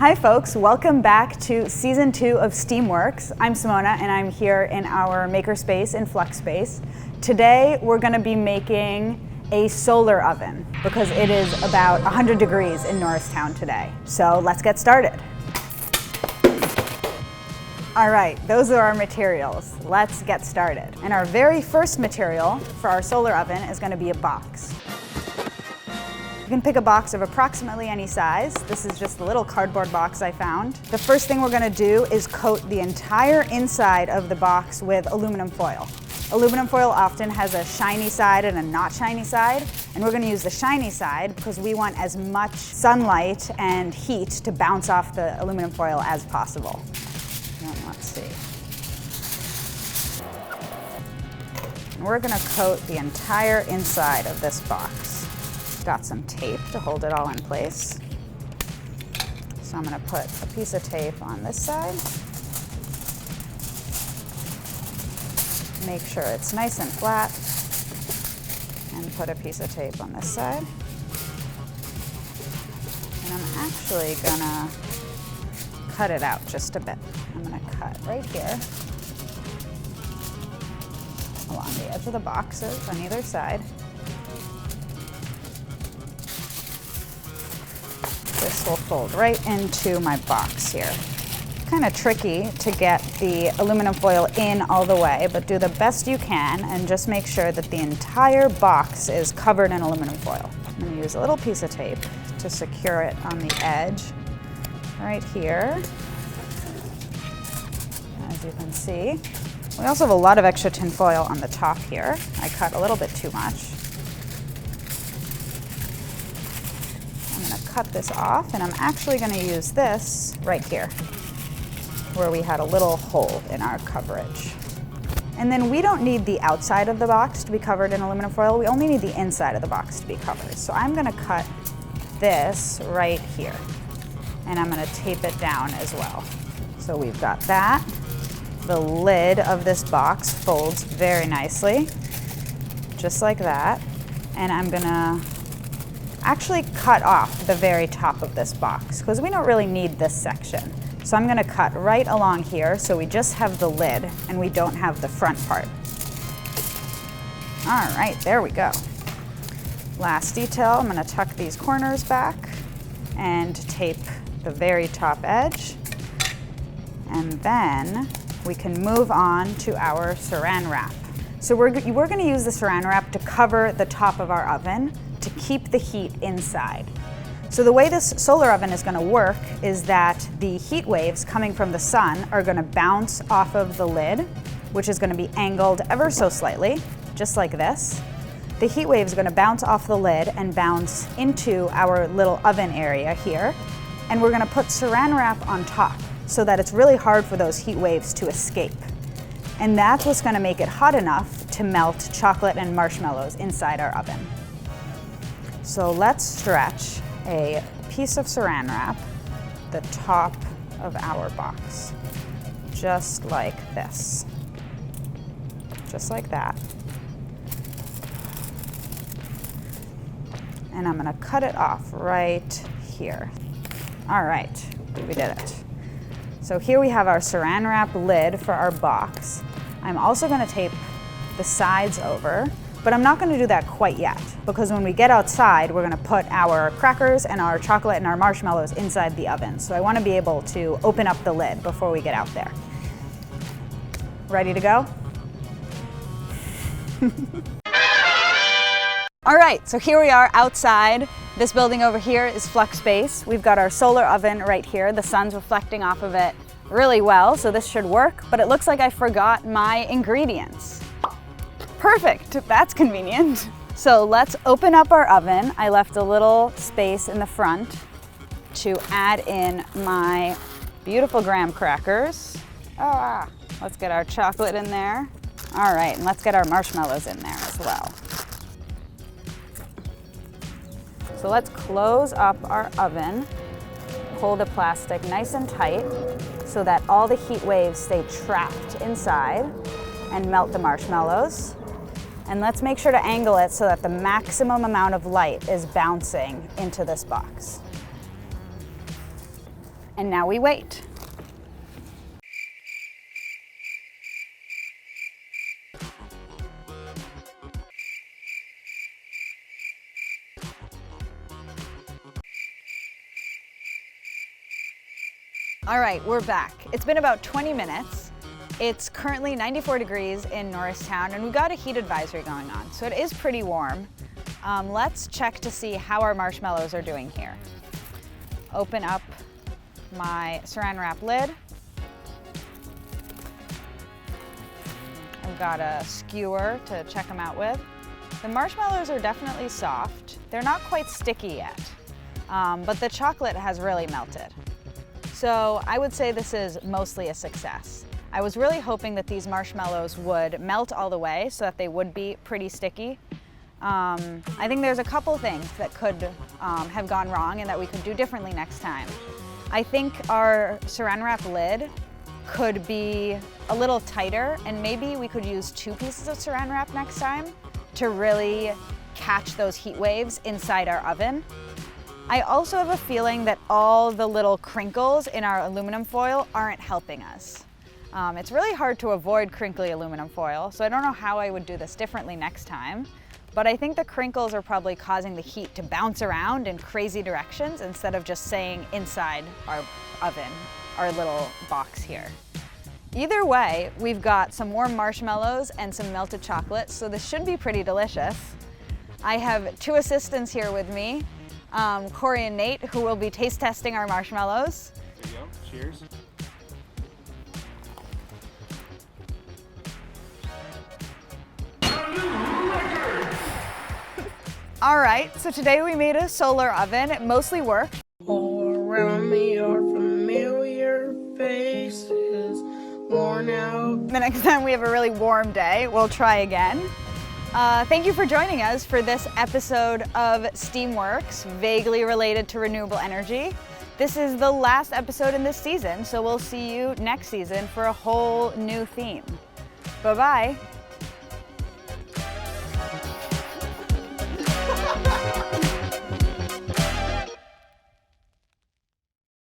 Hi folks, welcome back to season 2 of STEAMWorks. I'm Simona and I'm here in our makerspace in FluxSpace. Today we're going to be making a solar oven because it is about 100 degrees in Norristown today. So let's get started. All right, those are our materials. Let's get started. And our very first material for our solar oven is going to be a box. You can pick a box of approximately any size. This is just a little cardboard box I found. The first thing we're going to do is coat the entire inside of the box with aluminum foil. Aluminum foil often has a shiny side and a not shiny side, and we're going to use the shiny side because we want as much sunlight and heat to bounce off the aluminum foil as possible. And let's see. And we're going to coat the entire inside of this box. Got some tape to hold it all in place. So I'm going to put a piece of tape on this side. Make sure it's nice and flat. And put a piece of tape on this side. And I'm actually going to cut it out just a bit. I'm going to cut right here along the edge of the boxes on either side. This will fold right into my box here. Kind of tricky to get the aluminum foil in all the way, but do the best you can and just make sure that the entire box is covered in aluminum foil. I'm going to use a little piece of tape to secure it on the edge right here. As you can see, we also have a lot of extra tin foil on the top here. I cut a little bit too much. Cut this off, and I'm actually going to use this right here where we had a little hole in our coverage. And then we don't need the outside of the box to be covered in aluminum foil, we only need the inside of the box to be covered. So I'm going to cut this right here, and I'm going to tape it down as well. So we've got that. The lid of this box folds very nicely, just like that, and I'm going to actually cut off the very top of this box because we don't really need this section. So I'm going to cut right along here so we just have the lid and we don't have the front part. All right, there we go. Last detail, I'm going to tuck these corners back and tape the very top edge. And then we can move on to our saran wrap. So we're going to use the saran wrap to cover the top of our oven to keep the heat inside. So the way this solar oven is going to work is that the heat waves coming from the sun are going to bounce off of the lid, which is going to be angled ever so slightly, just like this. The heat wave is going to bounce off the lid and bounce into our little oven area here. And we're going to put saran wrap on top so that it's really hard for those heat waves to escape. And that's what's going to make it hot enough to melt chocolate and marshmallows inside our oven. So let's stretch a piece of saran wrap the top of our box, just like this, just like that. And I'm going to cut it off right here. All right, we did it. So here we have our saran wrap lid for our box. I'm also going to tape the sides over, but I'm not going to do that quite yet because when we get outside, we're going to put our crackers and our chocolate and our marshmallows inside the oven. So I want to be able to open up the lid before we get out there. Ready to go? All right, so here we are outside. This building over here is FluxSpace. We've got our solar oven right here. The sun's reflecting off of it really well, so this should work, but it looks like I forgot my ingredients. Perfect, that's convenient. So let's open up our oven. I left a little space in the front to add in my beautiful graham crackers. Let's get our chocolate in there. All right, and let's get our marshmallows in there as well. So let's close up our oven, pull the plastic nice and tight so that all the heat waves stay trapped inside and melt the marshmallows. And let's make sure to angle it so that the maximum amount of light is bouncing into this box. And now we wait. All right, we're back. It's been about 20 minutes. It's currently 94 degrees in Norristown, and we've got a heat advisory going on, so it is pretty warm. Let's check to see how our marshmallows are doing here. Open up my saran wrap lid. I've got a skewer to check them out with. The marshmallows are definitely soft. They're not quite sticky yet, but the chocolate has really melted. So I would say this is mostly a success. I was really hoping that these marshmallows would melt all the way so that they would be pretty sticky. I think there's a couple things that could have gone wrong and that we could do differently next time. I think our saran wrap lid could be a little tighter, and maybe we could use 2 pieces of saran wrap next time to really catch those heat waves inside our oven. I also have a feeling that all the little crinkles in our aluminum foil aren't helping us. It's really hard to avoid crinkly aluminum foil, so I don't know how I would do this differently next time, but I think the crinkles are probably causing the heat to bounce around in crazy directions instead of just staying inside our oven, our little box here. Either way, we've got some warm marshmallows and some melted chocolate, so this should be pretty delicious. I have 2 assistants here with me. Corey and Nate, who will be taste testing our marshmallows. There you go. Cheers. All right, so today we made a solar oven. It mostly worked. All around me are familiar faces, worn out. The next time we have a really warm day, we'll try again. Thank you for joining us for this episode of STEAMWorks, vaguely related to renewable energy. This is the last episode in this season, so we'll see you next season for a whole new theme. Bye-bye.